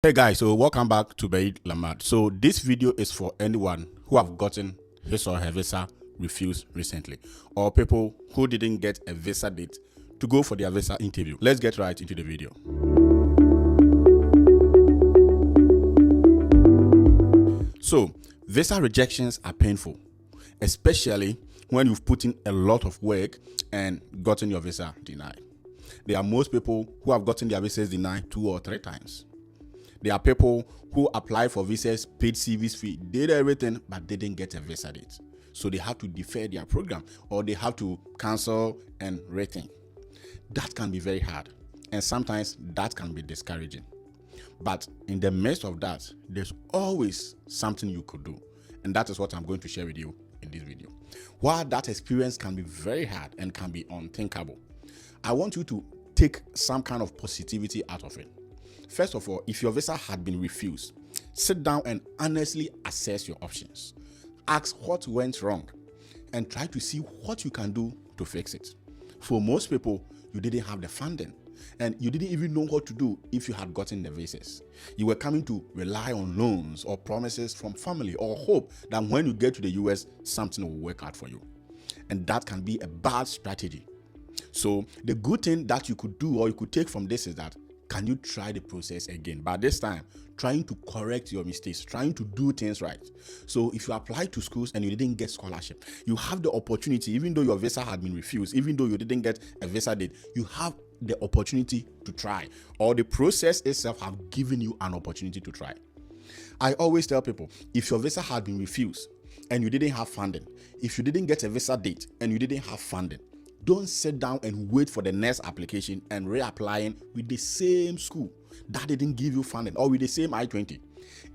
Hey guys, so welcome back to Beid Lamad. So this video is for anyone who have gotten his or her visa refused recently, or people who didn't get a visa date to go for their visa interview. Let's get right into the video. So visa rejections are painful, especially when you've put in a lot of work and gotten your visa denied. There are most people who have gotten their visas denied 2 or 3 times. There are people who apply for visas, paid CVs fee, did everything, but didn't get a visa date. So they have to defer their program, or they have to cancel and rethink. That can be very hard, and sometimes that can be discouraging. But in the midst of that, there's always something you could do. And that is what I'm going to share with you in this video. While that experience can be very hard and can be unthinkable, I want you to take some kind of positivity out of it. First of all, if your visa had been refused, sit down and honestly assess your options. Ask what went wrong and try to see what you can do to fix it. For most people, you didn't have the funding and you didn't even know what to do if you had gotten the visas. You were coming to rely on loans or promises from family, or hope that when you get to the US, something will work out for you. And that can be a bad strategy. So the good thing that you could do, or you could take from this, is that can you try the process again? But this time, trying to correct your mistakes, trying to do things right. So if you apply to schools and you didn't get scholarship, you have the opportunity, even though your visa had been refused, even though you didn't get a visa date, you have the opportunity to try, or the process itself have given you an opportunity to try. I always tell people, if your visa had been refused and you didn't have funding, if you didn't get a visa date and you didn't have funding, don't sit down and wait for the next application and reapplying with the same school that didn't give you funding, or with the same I-20.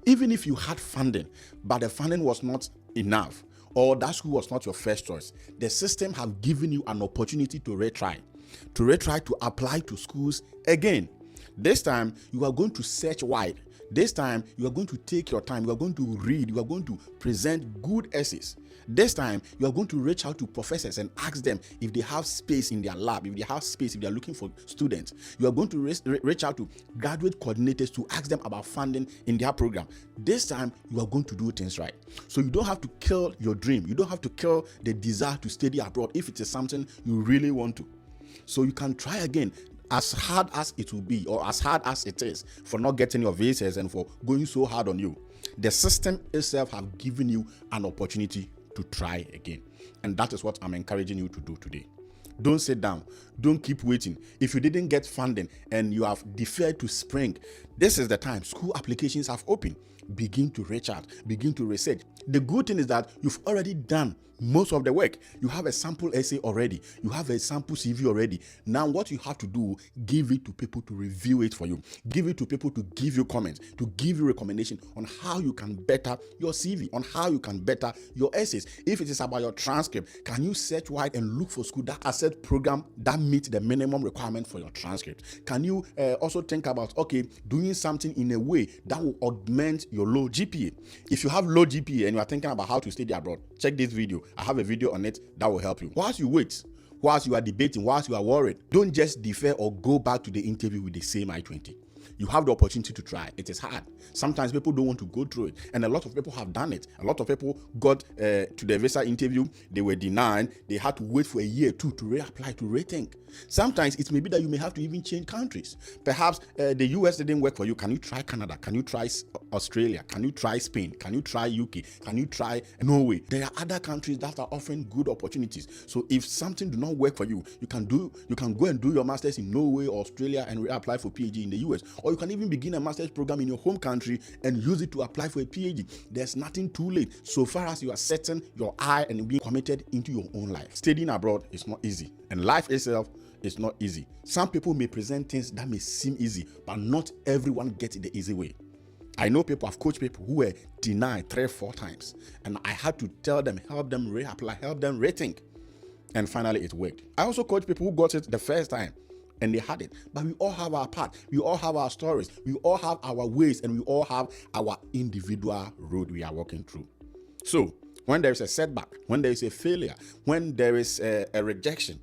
Even if you had funding, but the funding was not enough, or that school was not your first choice, the system have given you an opportunity to retry to apply to schools again. This time, you are going to search wide. This time, you are going to take your time. You are going to read. You are going to present good essays. This time, you are going to reach out to professors and ask them if they have space in their lab, if they have space, if they are looking for students. You are going to reach out to graduate coordinators to ask them about funding in their program. This time, you are going to do things right. So you don't have to kill your dream. You don't have to kill the desire to study abroad if it is something you really want to. So you can try again. As hard as it will be, or as hard as it is for not getting your visas and for going so hard on you, the system itself have given you an opportunity to try again. And that is what I'm encouraging you to do today. Don't sit down. Don't keep waiting. If you didn't get funding and you have deferred to spring, this is the time. School applications have opened. Begin to reach out. Begin to research. The good thing is that you've already done most of the work. You have a sample essay already. You have a sample CV already. Now what you have to do, give it to people to review it for you. Give it to people to give you comments, to give you recommendation on how you can better your CV, on how you can better your essays. If it is about your transcript, can you search wide and look for school that accept program that meet the minimum requirement for your transcript? Can you also think about, okay, doing something in a way that will augment your low GPA? If you have low GPA and you are thinking about how to study abroad, check this video. I have a video on it that will help you. Whilst you wait, whilst you are debating, whilst you are worried, don't just defer or go back to the interview with the same I-20. You have the opportunity to try. It is hard. Sometimes people don't want to go through it. And a lot of people have done it. A lot of people got to the visa interview. They were denied. They had to wait for a year or two to reapply, to rethink. Sometimes it may be that you may have to even change countries. Perhaps the US didn't work for you. Can you try Canada? Can you try Australia? Can you try Spain? Can you try UK? Can you try Norway? There are other countries that are offering good opportunities. So if something do not work for you, you can go and do your masters in Norway or Australia and reapply for PhD in the US. Or you can even begin a master's program in your home country and use it to apply for a PhD. There's nothing too late, so far as you are setting your eye and being committed into your own life. Studying abroad is not easy, and life itself is not easy. Some people may present things that may seem easy, but not everyone gets it the easy way. I know people, I've coached people who were denied 3 or 4 times, and I had to tell them, help them reapply, help them rethink, and finally it worked. I also coach people who got it the first time and they had it. But we all have our part. We all have our stories. We all have our ways, and we all have our individual road we are walking through. So when there is a setback, when there is a failure, when there is a rejection,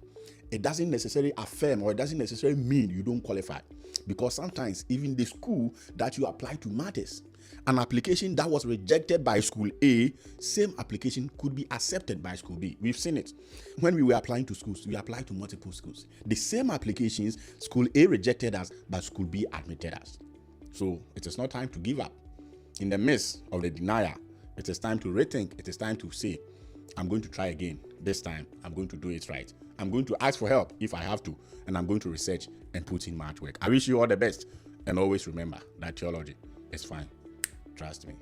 it doesn't necessarily affirm, or it doesn't necessarily mean you don't qualify, because sometimes even the school that you apply to matters. An application that was rejected by school A, same application could be accepted by school B. We've seen it. When we were applying to schools, we applied to multiple schools. The same applications, school A rejected us, but school B admitted us. So it is not time to give up. In the midst of the denial, it is time to rethink. It is time to say, I'm going to try again. This time, I'm going to do it right. I'm going to ask for help if I have to, and I'm going to research and put in much work. I wish you all the best, and always remember that theology is fine. Trust me.